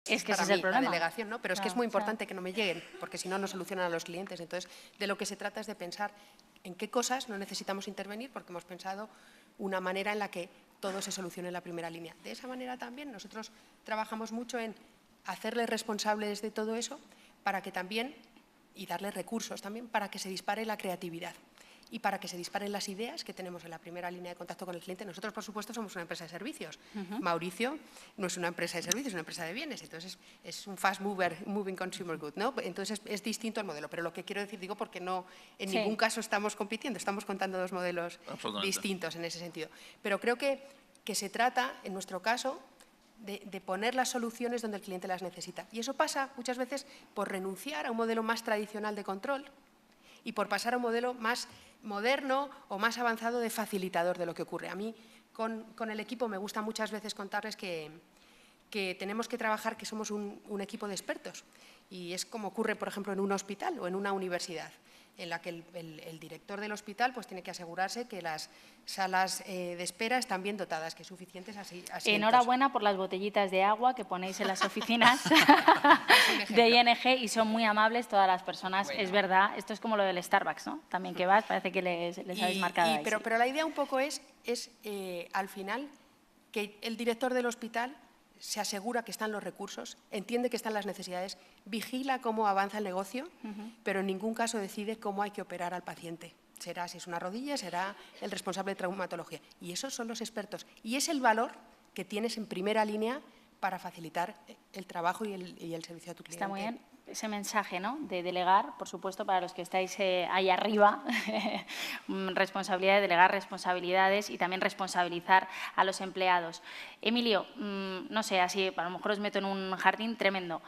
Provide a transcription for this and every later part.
Es que ese para es mí el problema. la delegación, ¿no? Pero es que es Claro, muy importante que no me lleguen, porque si no, no solucionan a los clientes. Entonces, de lo que se trata es de pensar en qué cosas no necesitamos intervenir, porque hemos pensado una manera en la que todo se solucione en la primera línea. De esa manera también nosotros trabajamos mucho en hacerles responsables de todo eso para que también, y darles recursos también, para que se dispare la creatividad y para que se disparen las ideas que tenemos en la primera línea de contacto con el cliente. Nosotros, por supuesto, somos una empresa de servicios. Mauricio no es una empresa de servicios, es una empresa de bienes. Entonces, es un fast moving consumer good, ¿no? Entonces, es distinto el modelo. Pero lo que quiero decir, digo, porque no, en ningún caso estamos compitiendo, estamos contando dos modelos distintos en ese sentido. Pero creo que se trata, en nuestro caso, de poner las soluciones donde el cliente las necesita. Y eso pasa muchas veces por renunciar a un modelo más tradicional de control y por pasar a un modelo más moderno o más avanzado de facilitador de lo que ocurre. A mí, con el equipo, me gusta muchas veces contarles que tenemos que trabajar, que somos un equipo de expertos. Y es como ocurre, por ejemplo, en un hospital o en una universidad, en la que el director del hospital pues, tiene que asegurarse que las salas de espera están bien dotadas, que hay suficientes asientos. Enhorabuena por las botellitas de agua que ponéis en las oficinas de ING y son muy amables todas las personas. Bueno. Es verdad, esto es como lo del Starbucks, ¿no? También que vas, parece que les habéis marcado ahí. Pero la idea un poco es al final, que el director del hospital se asegura que están los recursos, entiende que están las necesidades, vigila cómo avanza el negocio, pero en ningún caso decide cómo hay que operar al paciente. Será, si es una rodilla, será el responsable de traumatología. Y esos son los expertos. Y es el valor que tienes en primera línea para facilitar el trabajo y el servicio a tu cliente. Está muy bien ese mensaje, ¿no? De delegar, por supuesto, para los que estáis ahí arriba, responsabilidad de delegar responsabilidades y también responsabilizar a los empleados. Emilio, no sé, así a lo mejor os meto en un jardín tremendo.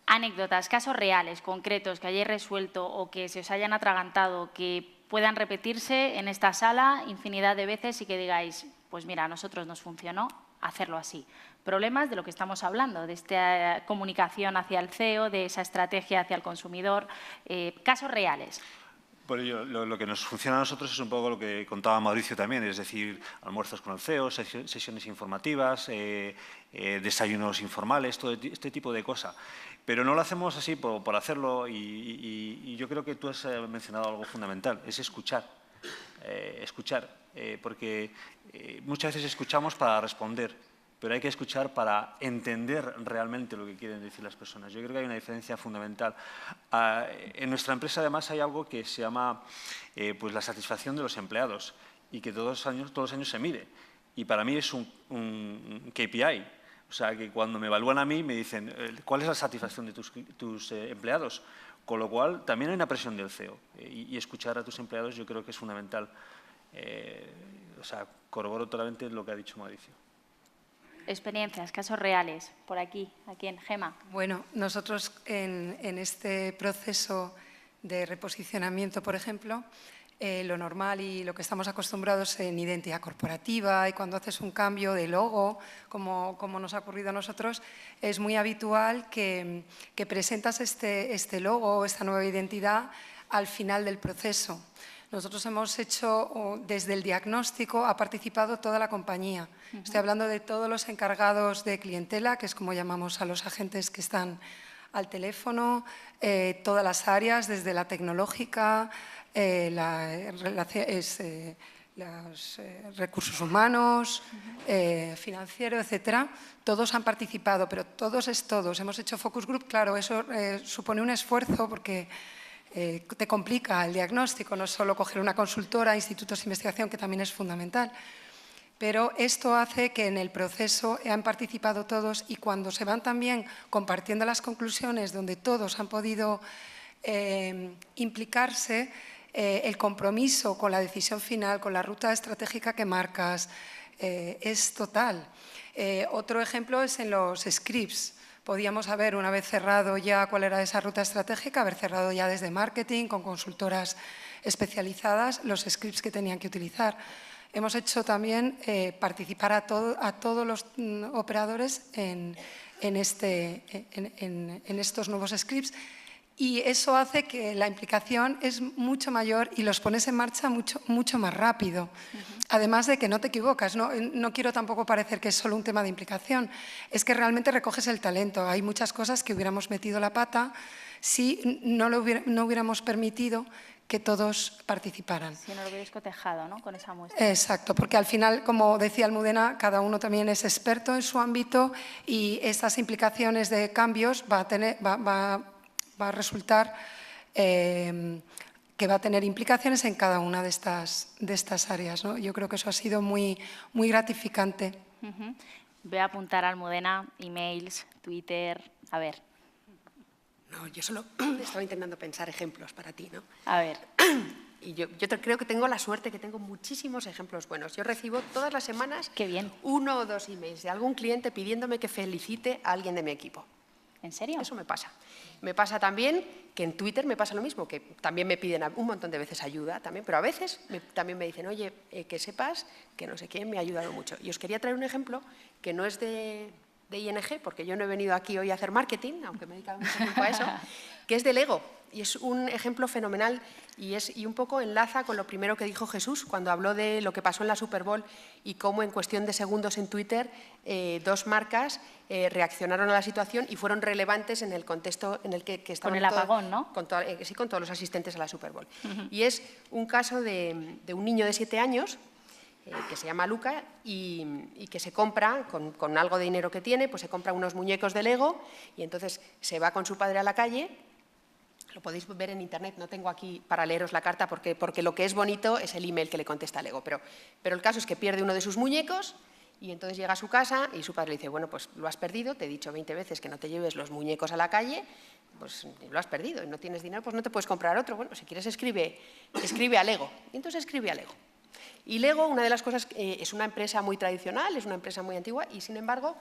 Anécdotas, casos reales, concretos, que hayáis resuelto o que se os hayan atragantado, que puedan repetirse en esta sala infinidad de veces y que digáis, pues mira, a nosotros nos funcionó hacerlo así. Problemas de lo que estamos hablando, de esta comunicación hacia el CEO, de esa estrategia hacia el consumidor, casos reales. Por ello, lo que nos funciona a nosotros es un poco lo que contaba Mauricio también, es decir, almuerzos con el CEO, sesiones informativas, desayunos informales, todo este tipo de cosas. Pero no lo hacemos así por hacerlo y yo creo que tú has mencionado algo fundamental, es escuchar. Porque muchas veces escuchamos para responder, pero hay que escuchar para entender realmente lo que quieren decir las personas. Yo creo que hay una diferencia fundamental. En nuestra empresa, además, hay algo que se llama pues la satisfacción de los empleados y que todos los años se mide. Y para mí es un KPI. O sea, que cuando me evalúan a mí me dicen ¿cuál es la satisfacción de tus empleados? Con lo cual, también hay una presión del CEO. Y escuchar a tus empleados yo creo que es fundamental. O sea, corroboro totalmente lo que ha dicho Mauricio. Experiencias, casos reales, por aquí, ¿a quién? Gema. Bueno, nosotros en este proceso de reposicionamiento, por ejemplo, lo normal y lo que estamos acostumbrados en identidad corporativa y cuando haces un cambio de logo, como nos ha ocurrido a nosotros, es muy habitual que presentas este logo, esta nueva identidad al final del proceso. Nosotros hemos hecho, desde el diagnóstico, ha participado toda la compañía. Estoy hablando de todos los encargados de clientela, que es como llamamos a los agentes que están al teléfono, todas las áreas, desde la tecnológica, los recursos humanos, financiero, etcétera. Todos han participado, pero todos es todos. Hemos hecho focus group, claro, eso supone un esfuerzo porque te complica el diagnóstico, no es solo coger una consultora, institutos de investigación, que también es fundamental. Pero esto hace que en el proceso han participado todos y cuando se van también compartiendo las conclusiones donde todos han podido implicarse, el compromiso con la decisión final, con la ruta estratégica que marcas, es total. Otro ejemplo es en los scripts. Podíamos haber, una vez cerrado ya cuál era esa ruta estratégica, haber cerrado ya desde marketing, con consultoras especializadas, los scripts que tenían que utilizar. Hemos hecho también participar a todos los operadores en estos nuevos scripts Y eso hace que la implicación es mucho mayor y los pones en marcha mucho más rápido. Además de que no te equivocas, no quiero tampoco parecer que es solo un tema de implicación, es que realmente recoges el talento. Hay muchas cosas que hubiéramos metido la pata si no hubiéramos permitido que todos participaran. Si no lo hubierais cotejado, ¿no?, con esa muestra. Exacto, porque al final, como decía Almudena, cada uno también es experto en su ámbito y estas implicaciones de cambios va a resultar que va a tener implicaciones en cada una de estas áreas, ¿no? Yo creo que eso ha sido muy gratificante. Voy a apuntar a Almudena, emails, Twitter, a ver. No, yo solo estaba intentando pensar ejemplos para ti, ¿no? A ver. Y yo creo que tengo la suerte que tengo muchísimos ejemplos buenos. Yo recibo todas las semanas Qué bien. 1 o 2 emails de algún cliente pidiéndome que felicite a alguien de mi equipo. ¿En serio? Eso me pasa. Me pasa también que en Twitter me pasa lo mismo, que también me piden un montón de veces ayuda, también, pero a veces también me dicen, oye, que sepas que no sé quién me ha ayudado mucho. Y os quería traer un ejemplo que no es de ING, porque yo no he venido aquí hoy a hacer marketing, aunque me he dedicado mucho tiempo a eso, que es de Lego. Y es un ejemplo fenomenal y un poco enlaza con lo primero que dijo Jesús cuando habló de lo que pasó en la Super Bowl y cómo en cuestión de segundos en Twitter 2 marcas reaccionaron a la situación y fueron relevantes en el contexto en el que estaban. Con el apagón, ¿no? Sí, con todos los asistentes a la Super Bowl. Y es un caso de un niño de 7 años que se llama Luca y que se compra, con algo de dinero que tiene, pues se compra unos muñecos de Lego y entonces se va con su padre a la calle. Lo podéis ver en internet, no tengo aquí para leeros la carta porque lo que es bonito es el email que le contesta a Lego. Pero el caso es que pierde uno de sus muñecos y entonces llega a su casa y su padre le dice, bueno, pues lo has perdido, te he dicho 20 veces que no te lleves los muñecos a la calle, pues lo has perdido y no tienes dinero, pues no te puedes comprar otro. Bueno, si quieres escribe a Lego. Y entonces escribe a Lego. Y Lego, una de las cosas, es una empresa muy tradicional, es una empresa muy antigua y, sin embargo,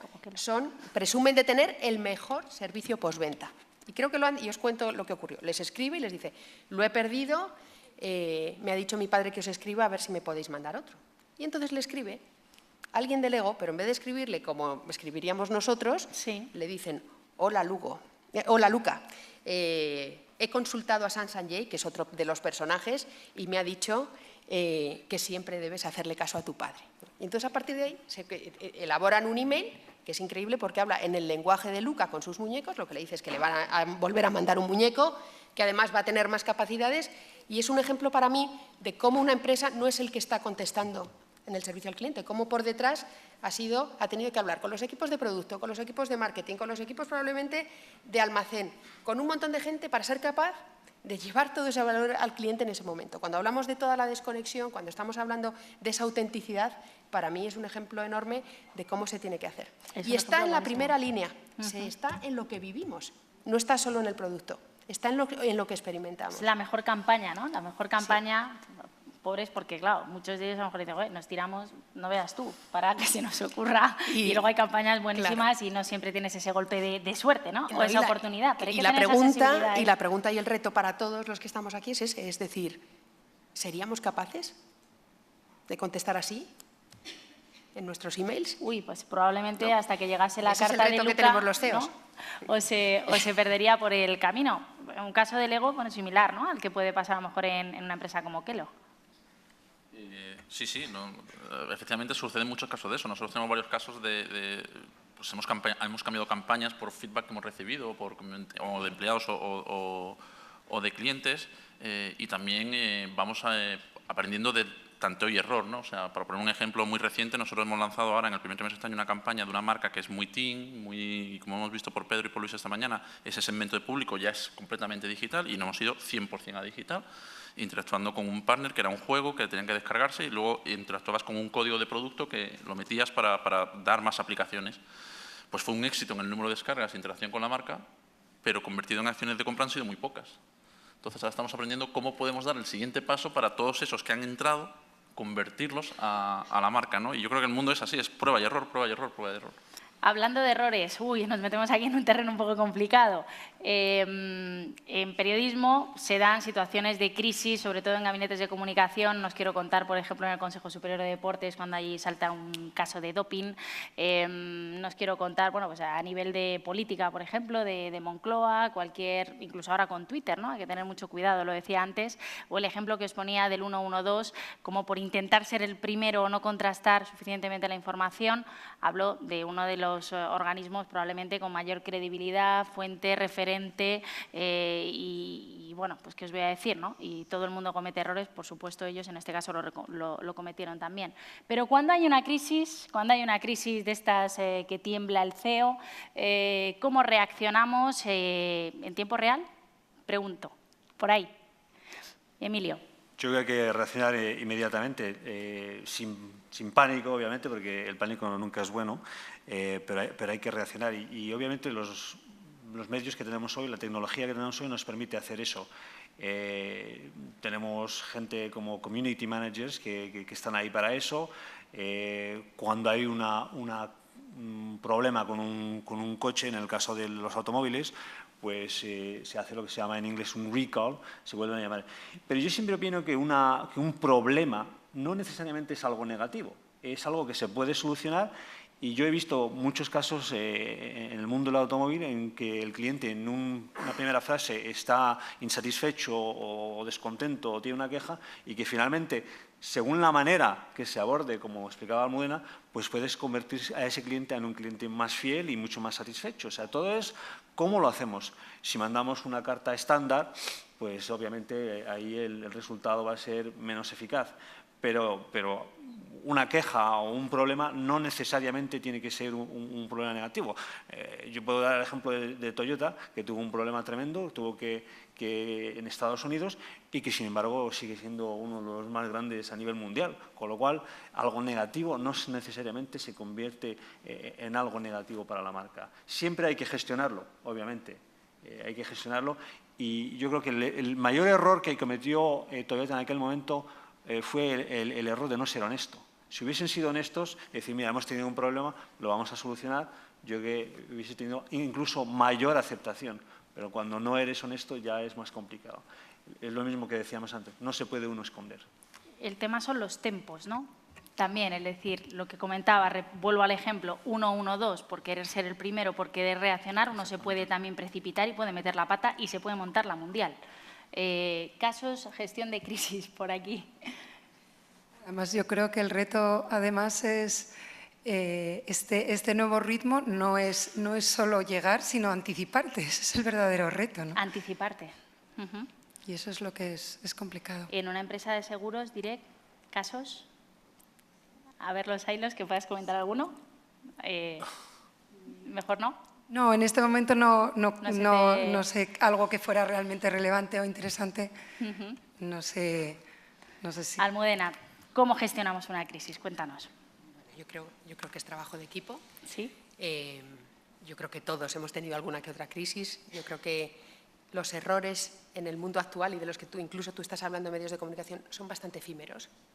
presumen de tener el mejor servicio postventa. Y creo que y os cuento lo que ocurrió. Les escribe y les dice, lo he perdido, me ha dicho mi padre que os escriba a ver si me podéis mandar otro. Y entonces le escribe alguien de Lego, pero en vez de escribirle como escribiríamos nosotros, sí, le dicen, hola Luca, he consultado a Sanjay, que es otro de los personajes, y me ha dicho que siempre debes hacerle caso a tu padre. Y entonces, a partir de ahí, elaboran un email que es increíble porque habla en el lenguaje de Luca con sus muñecos, lo que le dice es que le van a volver a mandar un muñeco, que además va a tener más capacidades, y es un ejemplo para mí de cómo una empresa no es el que está contestando en el servicio al cliente, cómo por detrás ha tenido que hablar con los equipos de producto, con los equipos de marketing, con los equipos probablemente de almacén, con un montón de gente para ser capaz de llevar todo ese valor al cliente en ese momento. Cuando hablamos de toda la desconexión, cuando estamos hablando de esa autenticidad, para mí es un ejemplo enorme de cómo se tiene que hacer. Y está en la primera línea, está en lo que vivimos, no está solo en el producto, está en lo que experimentamos. Es la mejor campaña, ¿no? La mejor campaña, sí. Pobres, porque claro, muchos de ellos a lo mejor dicen, nos tiramos, no veas tú, para que se nos ocurra. Y luego hay campañas buenísimas, claro, y no siempre tienes ese golpe de suerte, ¿no? O esa oportunidad. Pero hay que tener la pregunta y el reto para todos los que estamos aquí es decir, ¿seríamos capaces de contestar así en nuestros emails? Uy, pues probablemente hasta que llegase la carta de Luca, que tenemos los CEOs, ¿no? o se perdería por el camino. Un caso de Lego, bueno, similar, ¿no?, al que puede pasar a lo mejor en una empresa como Kellogg. Sí, no, efectivamente suceden muchos casos de eso. Nosotros tenemos varios casos pues hemos cambiado campañas por feedback que hemos recibido o de empleados o de clientes y también vamos aprendiendo de tanteo y error, ¿no? O sea, para poner un ejemplo muy reciente, nosotros hemos lanzado ahora en el primer trimestre de este año una campaña de una marca que es muy teen, como hemos visto por Pedro y por Luis esta mañana, ese segmento de público ya es completamente digital y no hemos ido 100% a digital, interactuando con un partner que era un juego que tenían que descargarse y luego interactuabas con un código de producto que lo metías para dar más aplicaciones. Pues fue un éxito en el número de descargas e interacción con la marca, pero convertido en acciones de compra han sido muy pocas. Entonces ahora estamos aprendiendo cómo podemos dar el siguiente paso para todos esos que han entrado, convertirlos a la marca, ¿no? Y yo creo que el mundo es así, es prueba y error, prueba y error, prueba y error. Hablando de errores, nos metemos aquí en un terreno un poco complicado. En periodismo se dan situaciones de crisis, sobre todo en gabinetes de comunicación. No os quiero contar, por ejemplo, en el Consejo Superior de Deportes, cuando allí salta un caso de doping. No os quiero contar, bueno, pues a nivel de política, por ejemplo, de Moncloa, incluso ahora con Twitter, ¿no? Hay que tener mucho cuidado, lo decía antes. O el ejemplo que os ponía del 112, como por intentar ser el primero o no contrastar suficientemente la información, hablo de uno de los organismos probablemente con mayor credibilidad, fuente, referente y bueno, pues qué os voy a decir, ¿no? Y todo el mundo comete errores, por supuesto ellos en este caso lo cometieron también. Pero cuando hay una crisis de estas que tiembla el CEO, ¿cómo reaccionamos en tiempo real? Pregunto, por ahí. Emilio. Yo creo que hay que reaccionar inmediatamente, sin pánico, obviamente, porque el pánico nunca es bueno, pero hay que reaccionar. Y obviamente los medios que tenemos hoy, la tecnología que tenemos hoy nos permite hacer eso. Tenemos gente como community managers que están ahí para eso. Cuando hay un problema con un coche, en el caso de los automóviles, pues se hace lo que se llama en inglés un recall, se vuelven a llamar. Pero yo siempre opino que un problema no necesariamente es algo negativo, es algo que se puede solucionar. Y yo he visto muchos casos en el mundo del automóvil en que el cliente en una primera frase está insatisfecho o descontento o tiene una queja y que finalmente, según la manera que se aborde, como explicaba Almudena, pues puedes convertir a ese cliente en un cliente más fiel y mucho más satisfecho. O sea, todo es cómo lo hacemos. Si mandamos una carta estándar, pues obviamente ahí el resultado va a ser menos eficaz. Pero una queja o un problema no necesariamente tiene que ser un problema negativo. Yo puedo dar el ejemplo de Toyota, que tuvo un problema tremendo, tuvo que en Estados Unidos y que, sin embargo, sigue siendo uno de los más grandes a nivel mundial. Con lo cual, algo negativo no necesariamente se convierte en algo negativo para la marca. Siempre hay que gestionarlo, obviamente. Hay que gestionarlo. Y yo creo que el mayor error que cometió Toyota en aquel momento fue el error de no ser honesto. Si hubiesen sido honestos, decir, mira, hemos tenido un problema, lo vamos a solucionar, yo creo que hubiese tenido incluso mayor aceptación. Pero cuando no eres honesto ya es más complicado. Es lo mismo que decíamos antes, no se puede uno esconder. El tema son los tempos, ¿no? También, es decir, lo que comentaba, vuelvo al ejemplo, 1-1-2, por querer ser el primero, por querer reaccionar, uno se puede también precipitar y puede meter la pata y se puede montar la mundial. Casos, gestión de crisis, por aquí. Además, yo creo que el reto, además, es este nuevo ritmo no es solo llegar, sino anticiparte. Ese es el verdadero reto, ¿no? Anticiparte. Y eso es lo que es complicado. En una empresa de seguros, Direct, casos. A ver los hilos, que puedas comentar alguno. Mejor no. No, en este momento no sé algo que fuera realmente relevante o interesante. No sé si… Almudena, ¿cómo gestionamos una crisis? Cuéntanos. Yo creo que es trabajo de equipo. Sí. Yo creo que todos hemos tenido alguna que otra crisis. Yo creo que los errores en el mundo actual y de los que incluso tú estás hablando en medios de comunicación son bastante efímeros.